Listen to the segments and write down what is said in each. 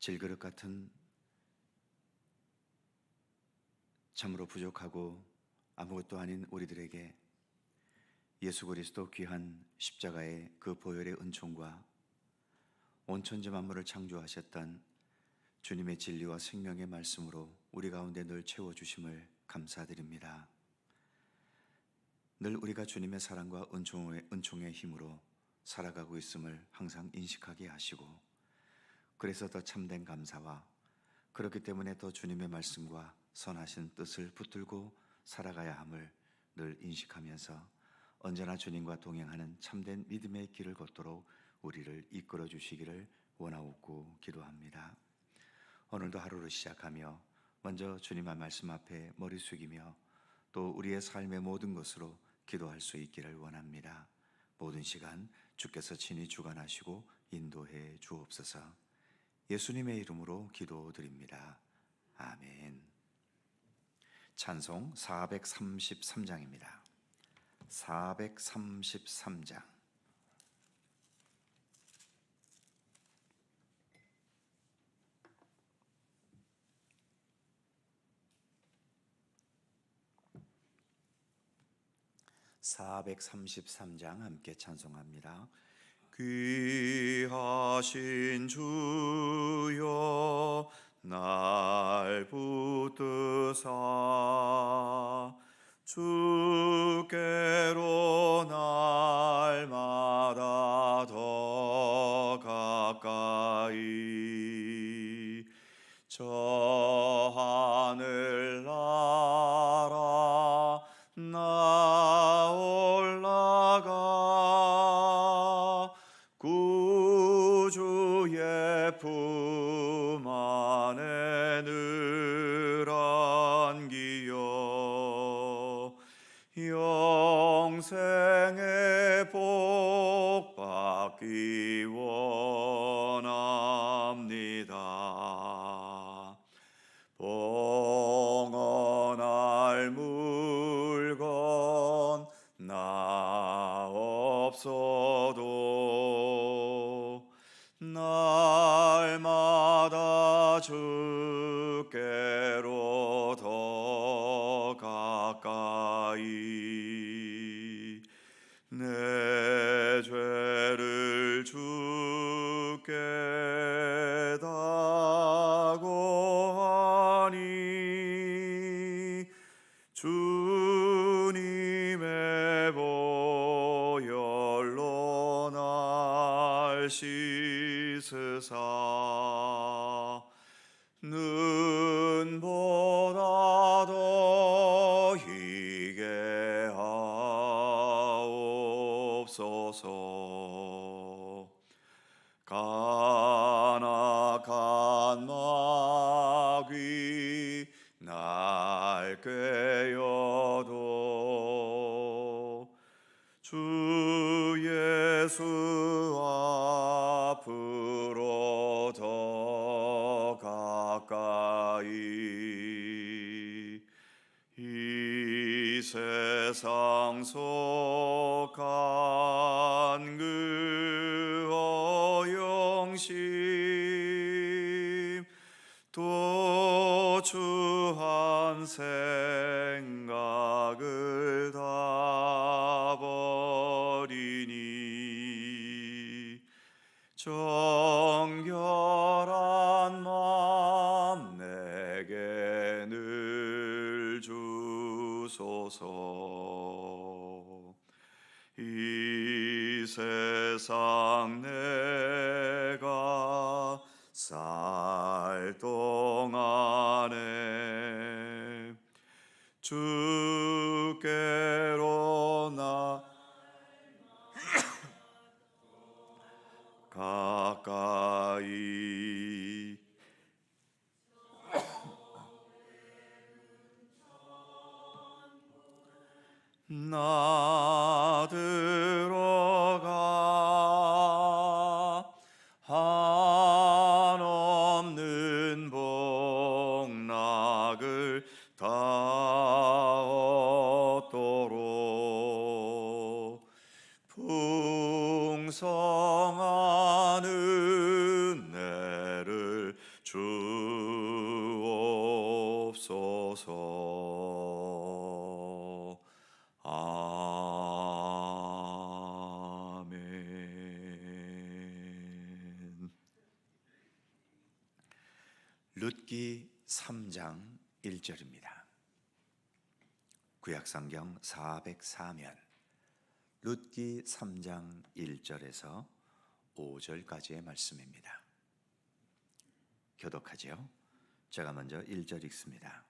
질그릇 같은 참으로 부족하고 아무것도 아닌 우리들에게 예수 그리스도 귀한 십자가의 그 보혈의 은총과 온 천지 만물을 창조하셨던 주님의 진리와 생명의 말씀으로 우리 가운데 늘 채워주심을 감사드립니다. 늘 우리가 주님의 사랑과 은총의 힘으로 살아가고 있음을 항상 인식하게 하시고, 그래서 더 참된 감사와 그렇기 때문에 더 주님의 말씀과 선하신 뜻을 붙들고 살아가야 함을 늘 인식하면서 언제나 주님과 동행하는 참된 믿음의 길을 걷도록 우리를 이끌어 주시기를 원하옵고 기도합니다. 오늘도 하루를 시작하며 먼저 주님의 말씀 앞에 머리 숙이며 또 우리의 삶의 모든 것으로 기도할 수 있기를 원합니다. 모든 시간 주께서 친히 주관하시고 인도해 주옵소서. 예수님의 이름으로 기도드립니다. 아멘. 찬송 433장입니다. 433장. 함께 찬송합니다. 귀하신 주여 날 붙드사 주께로 날마다 더 가까이 저 하늘나라 나 올라가 구주의 품 안에 늘 안기어 영생의 복 받기 원합니다. 봉헌할 물건 나 없어도 날마다 주께로 더 가까이 내 죄를 주께 다 고하니 주님의 보혈로 날 씻으사 눈보다 더 희게 하옵소서. 간악한 마귀 날 꾀어도 주 예수 앞으로 더 가까이 이 세상 속한 그 어영심 또 추한 생각을 다 버리니 정결한 마음 내게 늘 주소서. 이 세상 내가 살 동안에 주께로 나 가까이 나 들어가 한없는 복락을 다 얻도록 풍성한 은혜를 주옵소서. 아멘. 룻기 3장 1절입니다. 구약성경 404면 룻기 3장 1절에서 5절까지의 말씀입니다. 교독하지요. 제가 먼저 1절 읽습니다.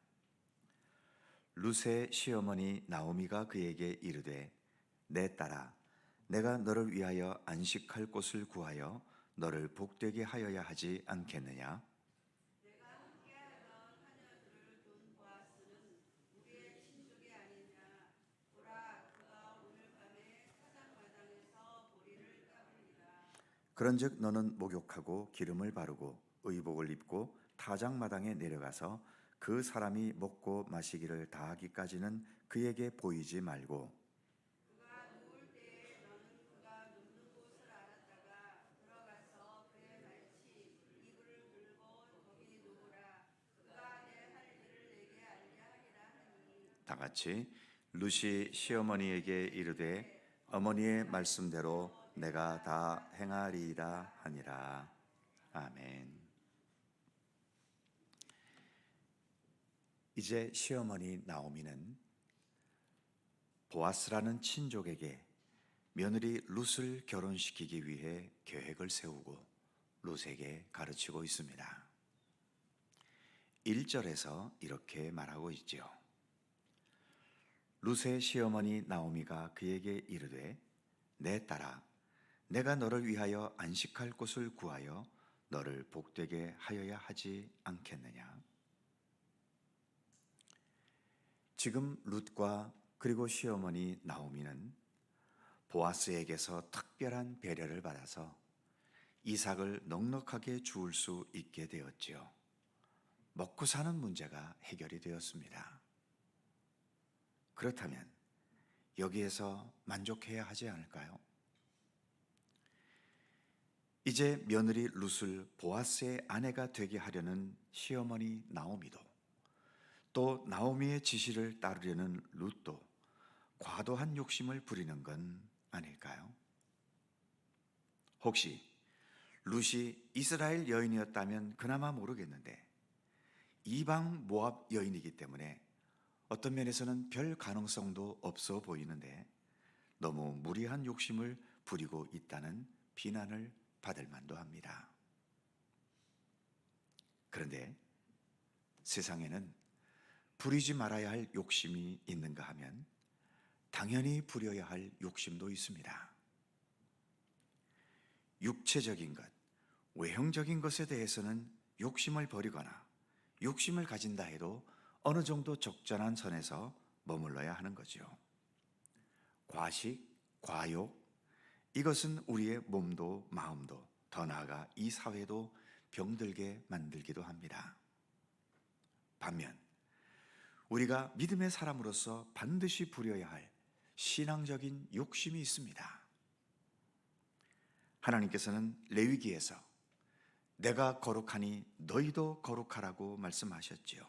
룻의 시어머니 나오미가 그에게 이르되 내 딸아 내가 너를 위하여 안식할 곳을 구하여 너를 복되게 하여야 하지 않겠느냐? 그런즉 너는 목욕하고 기름을 바르고 의복을 입고 타작마당에 내려가서 그 사람이 먹고 마시기를 다하기까지는 그에게 보이지 말고 다 같이 룻이 시어머니에게 이르되 어머니의 말씀대로 내가 다 행하리이다 하니라. 아멘. 이제 시어머니 나오미는 보아스라는 친족에게 며느리 룻을 결혼시키기 위해 계획을 세우고 룻에게 가르치고 있습니다. 1절에서 이렇게 말하고 있지요. 룻의 시어머니 나오미가 그에게 이르되 내 딸아 내가 너를 위하여 안식할 곳을 구하여 너를 복되게 하여야 하지 않겠느냐? 지금 룻과 그리고 시어머니 나오미는 보아스에게서 특별한 배려를 받아서 이삭을 넉넉하게 주울 수 있게 되었지요. 먹고 사는 문제가 해결이 되었습니다. 그렇다면 여기에서 만족해야 하지 않을까요? 이제 며느리 룻을 보아스의 아내가 되게 하려는 시어머니 나오미도 또 나오미의 지시를 따르려는 룻도 과도한 욕심을 부리는 건 아닐까요? 혹시 룻이 이스라엘 여인이었다면 그나마 모르겠는데 이방 모압 여인이기 때문에 어떤 면에서는 별 가능성도 없어 보이는데 너무 무리한 욕심을 부리고 있다는 비난을 받을 만도 합니다. 그런데 세상에는 부리지 말아야 할 욕심이 있는가 하면 당연히 부려야 할 욕심도 있습니다. 육체적인 것, 외형적인 것에 대해서는 욕심을 버리거나 욕심을 가진다 해도 어느 정도 적절한 선에서 머물러야 하는 거죠. 과식, 과욕, 이것은 우리의 몸도 마음도 더 나아가 이 사회도 병들게 만들기도 합니다. 반면 우리가 믿음의 사람으로서 반드시 부려야 할 신앙적인 욕심이 있습니다. 하나님께서는 레위기에서 내가 거룩하니 너희도 거룩하라고 말씀하셨지요.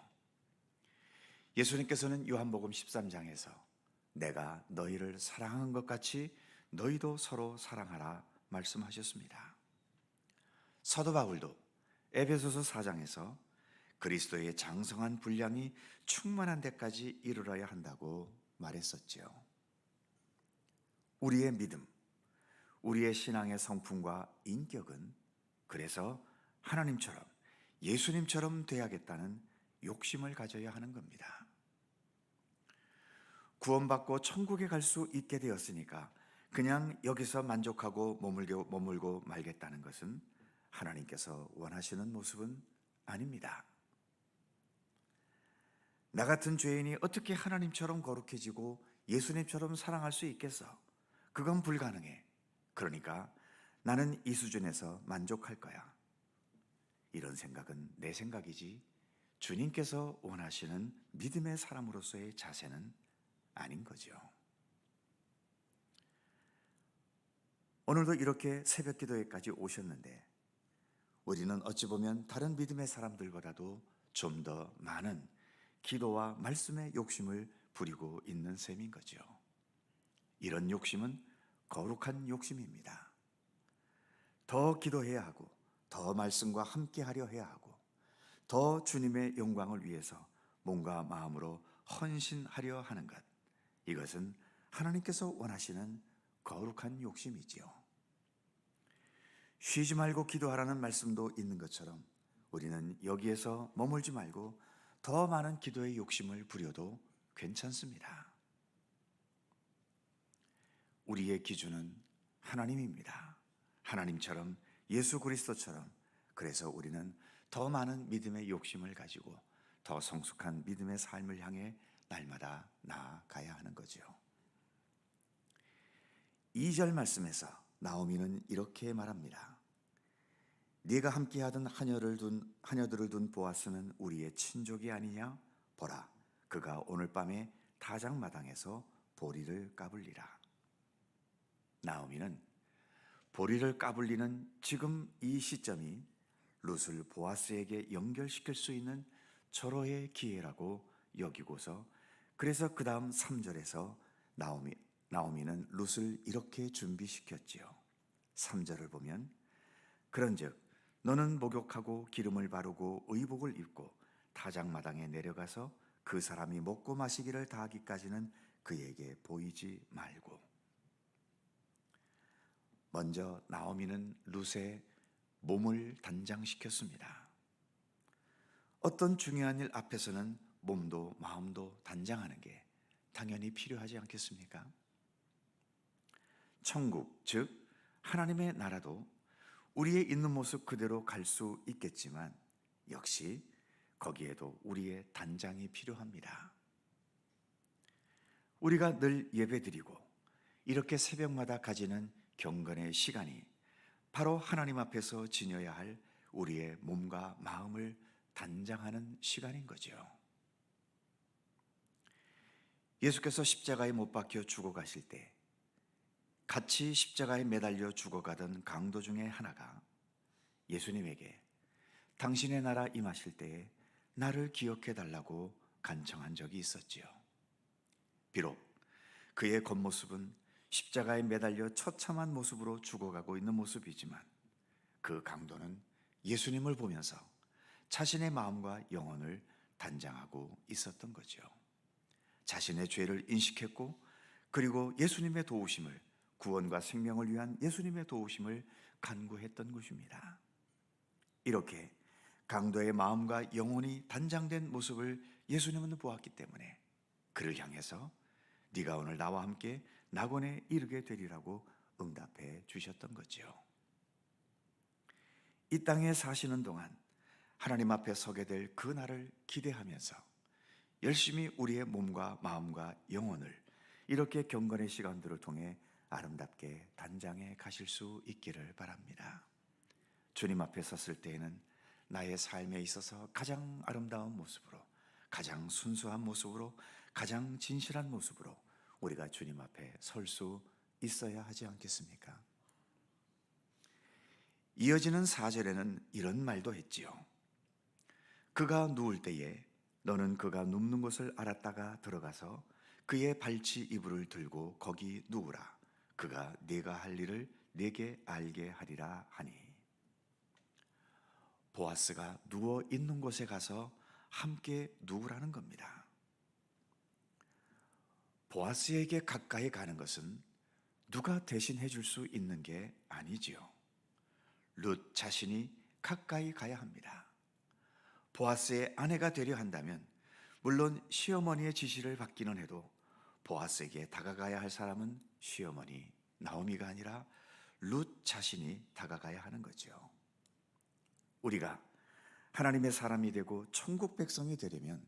예수님께서는 요한복음 13장에서 내가 너희를 사랑한 것 같이 너희도 서로 사랑하라 말씀하셨습니다. 사도 바울도 에베소서 4장에서 그리스도의 장성한 분량이 충만한 데까지 이르러야 한다고 말했었지요. 우리의 믿음, 우리의 신앙의 성품과 인격은 그래서 하나님처럼 예수님처럼 돼야겠다는 욕심을 가져야 하는 겁니다. 구원받고 천국에 갈 수 있게 되었으니까 그냥 여기서 만족하고 머물고 말겠다는 것은 하나님께서 원하시는 모습은 아닙니다. 나 같은 죄인이 어떻게 하나님처럼 거룩해지고 예수님처럼 사랑할 수 있겠어? 그건 불가능해. 그러니까 나는 이 수준에서 만족할 거야. 이런 생각은 내 생각이지 주님께서 원하시는 믿음의 사람으로서의 자세는 아닌 거죠. 오늘도 이렇게 새벽 기도회까지 오셨는데 우리는 어찌 보면 다른 믿음의 사람들보다도 좀 더 많은 기도와 말씀의 욕심을 부리고 있는 셈인 거죠. 이런 욕심은 거룩한 욕심입니다. 더 기도해야 하고, 더 말씀과 함께 하려 해야 하고, 더 주님의 영광을 위해서 몸과 마음으로 헌신하려 하는 것, 이것은 하나님께서 원하시는 거룩한 욕심이지요. 쉬지 말고 기도하라는 말씀도 있는 것처럼 우리는 여기에서 머물지 말고 더 많은 기도의 욕심을 부려도 괜찮습니다. 우리의 기준은 하나님입니다. 하나님처럼, 예수 그리스도처럼. 그래서 우리는 더 많은 믿음의 욕심을 가지고 더 성숙한 믿음의 삶을 향해 날마다 나아가야 하는 거죠. 2절 말씀에서 나오미는 이렇게 말합니다. 네가 함께하던 하녀들을 둔 보아스는 우리의 친족이 아니냐? 보라, 그가 오늘 밤에 타작마당에서 보리를 까불리라. 나오미는 보리를 까불리는 지금 이 시점이 룻을 보아스에게 연결시킬 수 있는 절호의 기회라고 여기고서, 그래서 그 다음 3절에서 나오미는 룻을 이렇게 준비시켰지요. 3절을 보면, 그런즉 너는 목욕하고 기름을 바르고 의복을 입고 타작마당에 내려가서 그 사람이 먹고 마시기를 다하기까지는 그에게 보이지 말고. 먼저 나오미는 룻의 몸을 단장시켰습니다. 어떤 중요한 일 앞에서는 몸도 마음도 단장하는 게 당연히 필요하지 않겠습니까? 천국, 즉 하나님의 나라도 우리의 있는 모습 그대로 갈 수 있겠지만 역시 거기에도 우리의 단장이 필요합니다. 우리가 늘 예배드리고 이렇게 새벽마다 가지는 경건의 시간이 바로 하나님 앞에서 지녀야 할 우리의 몸과 마음을 단장하는 시간인 거죠. 예수께서 십자가에 못 박혀 죽어가실 때 같이 십자가에 매달려 죽어가던 강도 중에 하나가 예수님에게 당신의 나라 임하실 때에 나를 기억해 달라고 간청한 적이 있었지요. 비록 그의 겉모습은 십자가에 매달려 처참한 모습으로 죽어가고 있는 모습이지만 그 강도는 예수님을 보면서 자신의 마음과 영혼을 단장하고 있었던 거죠. 자신의 죄를 인식했고, 그리고 예수님의 도우심을, 구원과 생명을 위한 예수님의 도우심을 간구했던 것입니다. 이렇게 강도의 마음과 영혼이 단장된 모습을 예수님은 보았기 때문에 그를 향해서 네가 오늘 나와 함께 낙원에 이르게 되리라고 응답해 주셨던 거죠. 이 땅에 사시는 동안 하나님 앞에 서게 될 그 날을 기대하면서 열심히 우리의 몸과 마음과 영혼을 이렇게 경건의 시간들을 통해 아름답게 단장해 가실 수 있기를 바랍니다. 주님 앞에 섰을 때에는 나의 삶에 있어서 가장 아름다운 모습으로, 가장 순수한 모습으로, 가장 진실한 모습으로 우리가 주님 앞에 설 수 있어야 하지 않겠습니까? 이어지는 4절에는 이런 말도 했지요. 그가 누울 때에 너는 그가 눕는 곳을 알았다가 들어가서 그의 발치 이불을 들고 거기 누우라. 그가 네가 할 일을 네게 알게 하리라 하니. 보아스가 누워 있는 곳에 가서 함께 누우라는 겁니다. 보아스에게 가까이 가는 것은 누가 대신해 줄 수 있는 게 아니지요. 룻 자신이 가까이 가야 합니다. 보아스의 아내가 되려 한다면 물론 시어머니의 지시를 받기는 해도 보아스에게 다가가야 할 사람은 시어머니 나오미가 아니라 룻 자신이 다가가야 하는 거죠. 우리가 하나님의 사람이 되고 천국 백성이 되려면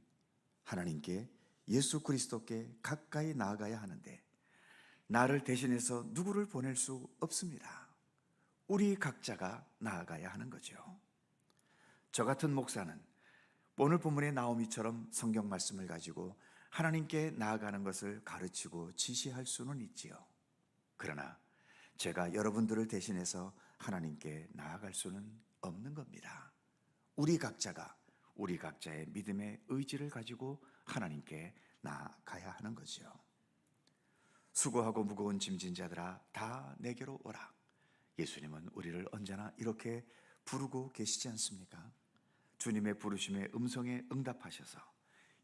하나님께, 예수 그리스도께 가까이 나아가야 하는데 나를 대신해서 누구를 보낼 수 없습니다. 우리 각자가 나아가야 하는 거죠. 저 같은 목사는 오늘 본문의 나오미처럼 성경 말씀을 가지고 하나님께 나아가는 것을 가르치고 지시할 수는 있지요. 그러나 제가 여러분들을 대신해서 하나님께 나아갈 수는 없는 겁니다. 우리 각자가 우리 각자의 믿음의 의지를 가지고 하나님께 나아가야 하는 거죠. 수고하고 무거운 짐진 자들아 다 내게로 오라. 예수님은 우리를 언제나 이렇게 부르고 계시지 않습니까? 주님의 부르심의 음성에 응답하셔서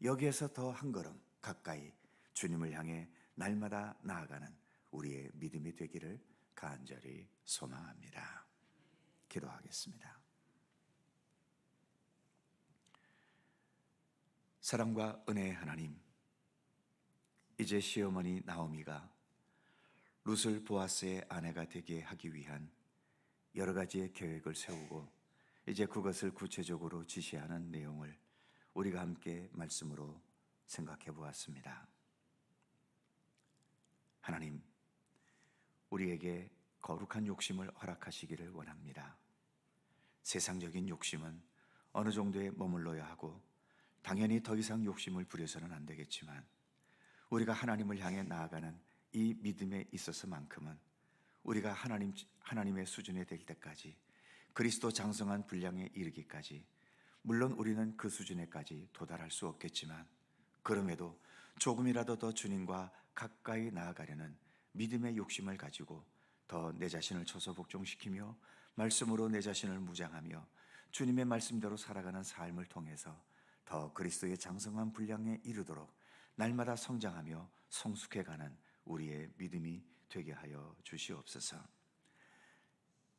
여기에서 더 한 걸음 가까이 주님을 향해 날마다 나아가는 우리의 믿음이 되기를 간절히 소망합니다. 기도하겠습니다. 사랑과 은혜의 하나님, 이제 시어머니 나오미가 룻을 보아스의 아내가 되게 하기 위한 여러 가지의 계획을 세우고 이제 그것을 구체적으로 지시하는 내용을 우리가 함께 말씀으로 생각해 보았습니다. 하나님, 우리에게 거룩한 욕심을 허락하시기를 원합니다. 세상적인 욕심은 어느 정도에 머물러야 하고 당연히 더 이상 욕심을 부려서는 안 되겠지만 우리가 하나님을 향해 나아가는 이 믿음에 있어서만큼은 우리가 하나님의 수준에 될 때까지 그리스도 장성한 분량에 이르기까지 물론 우리는 그 수준에까지 도달할 수 없겠지만 그럼에도 조금이라도 더 주님과 가까이 나아가려는 믿음의 욕심을 가지고 더 내 자신을 처소복종시키며 말씀으로 내 자신을 무장하며 주님의 말씀대로 살아가는 삶을 통해서 더 그리스도의 장성한 분량에 이르도록 날마다 성장하며 성숙해가는 우리의 믿음이 되게 하여 주시옵소서.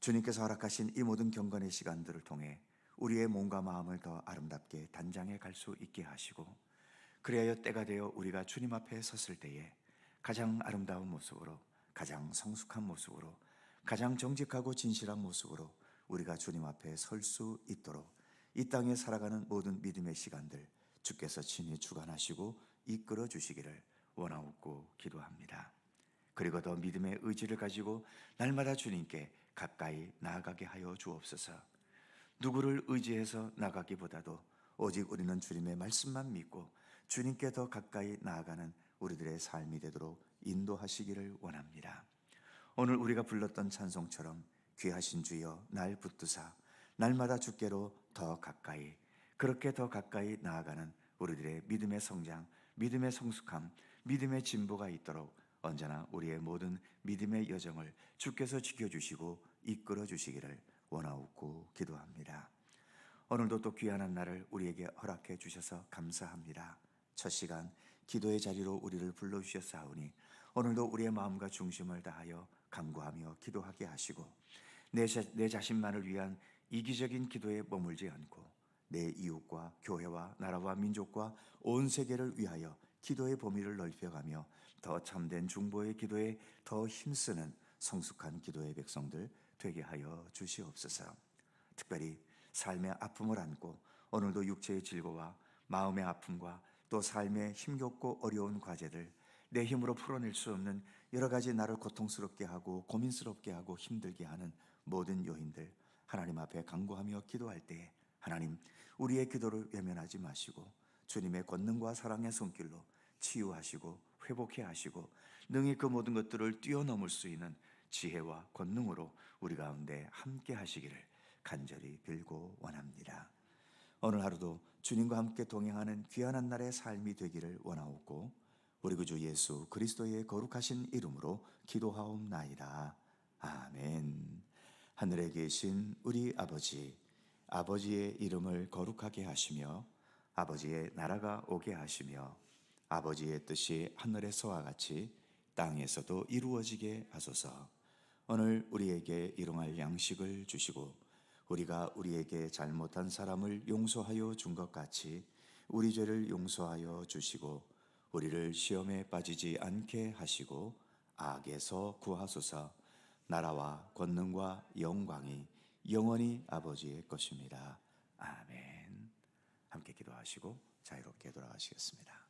주님께서 허락하신 이 모든 경건의 시간들을 통해 우리의 몸과 마음을 더 아름답게 단장해 갈 수 있게 하시고 그리하여 때가 되어 우리가 주님 앞에 섰을 때에 가장 아름다운 모습으로 가장 성숙한 모습으로 가장 정직하고 진실한 모습으로 우리가 주님 앞에 설 수 있도록 이 땅에 살아가는 모든 믿음의 시간들 주께서 친히 주관하시고 이끌어 주시기를 원하옵고 기도합니다. 그리고 더 믿음의 의지를 가지고 날마다 주님께 가까이 나아가게 하여 주옵소서. 누구를 의지해서 나가기보다도 오직 우리는 주님의 말씀만 믿고 주님께 더 가까이 나아가는 우리들의 삶이 되도록 인도하시기를 원합니다. 오늘 우리가 불렀던 찬송처럼 귀하신 주여 날 붙드사 날마다 주께로 더 가까이 그렇게 더 가까이 나아가는 우리들의 믿음의 성장, 믿음의 성숙함, 믿음의 진보가 있도록 언제나 우리의 모든 믿음의 여정을 주께서 지켜주시고 이끌어 주시기를 원하옵고 기도합니다. 오늘도 또 귀한 한 날을 우리에게 허락해 주셔서 감사합니다. 첫 시간 기도의 자리로 우리를 불러주셨사오니 오늘도 우리의 마음과 중심을 다하여 간구하며 기도하게 하시고 내 자신만을 위한 이기적인 기도에 머물지 않고 내 이웃과 교회와 나라와 민족과 온 세계를 위하여 기도의 범위를 넓혀가며 더 참된 중보의 기도에 더 힘쓰는 성숙한 기도의 백성들 되게 하여 주시옵소서. 특별히 삶의 아픔을 안고 오늘도 육체의 질고와 마음의 아픔과 또 삶의 힘겹고 어려운 과제들 내 힘으로 풀어낼 수 없는 여러 가지 나를 고통스럽게 하고 고민스럽게 하고 힘들게 하는 모든 요인들 하나님 앞에 간구하며 기도할 때에 하나님 우리의 기도를 외면하지 마시고 주님의 권능과 사랑의 손길로 치유하시고 회복해 하시고 능히 그 모든 것들을 뛰어넘을 수 있는 지혜와 권능으로 우리 가운데 함께 하시기를 간절히 빌고 원합니다. 오늘 하루도 주님과 함께 동행하는 귀한 한 날의 삶이 되기를 원하옵고 우리 구주 예수 그리스도의 거룩하신 이름으로 기도하옵나이다. 아멘. 하늘에 계신 우리 아버지, 아버지의 이름을 거룩하게 하시며 아버지의 나라가 오게 하시며 아버지의 뜻이 하늘에서와 같이 땅에서도 이루어지게 하소서. 오늘 우리에게 일용할 양식을 주시고 우리가 우리에게 잘못한 사람을 용서하여 준 것 같이 우리 죄를 용서하여 주시고 우리를 시험에 빠지지 않게 하시고 악에서 구하소서. 나라와 권능과 영광이 영원히 아버지의 것입니다. 아멘. 함께 기도하시고 자유롭게 돌아가시겠습니다.